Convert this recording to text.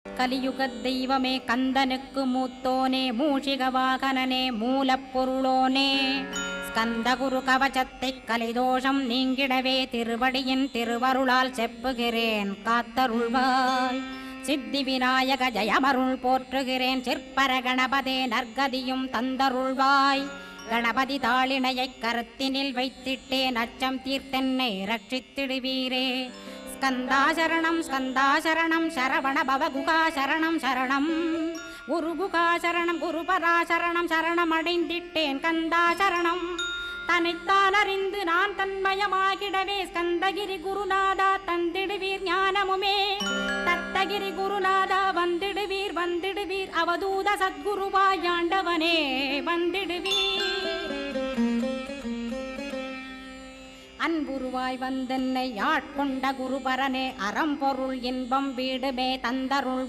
கலியுகத் தெய்வமே கந்தனுக்கு மூத்தோனே மூஷிக வாகனனே மூலப்பொருளோனே ஸ்கந்தகுரு கவசத்தை கலிதோஷம் நீங்கிடவே திருவடியின் திருவருளால் செப்புகிறேன் காத்தருள்வாய். சித்தி விநாயக ஜயமருள் போற்றுகிறேன் சிற்பர கணபதே நற்கதியும் தந்தருள்வாய். கணபதி தாளினையைக் கருத்தினில் வைத்திட்டேன் அச்சம் தீர்த்தென்னை ரட்சித்திடுவீரே. ஸ்கந்தாசரணம் ஸ்கந்தாசரணம் சரவண பவகுகாசரணம் சரணம் குருகுகாசரணம் குருபராசரணம் சரணம் அடைந்திட்டேன் கந்தாசரணம். தன்னைத்தான் அறிந்து நான் தன்மயமாகிடவே ஸ்கந்தகிரி குருநாதா தந்திடுவீர் ஞானமுமே. தத்தகிரி குருநாதா வந்திடுவீர் வந்திடுவீர் அவதூத சத்குருவாயாண்டவனே வந்திடுவீர். அன்புருவாய் வந்தென்னை ஆட்கொண்ட குருபரனே அறம்பொருள் இன்பம் வீடுமே தந்தருள்வாய்.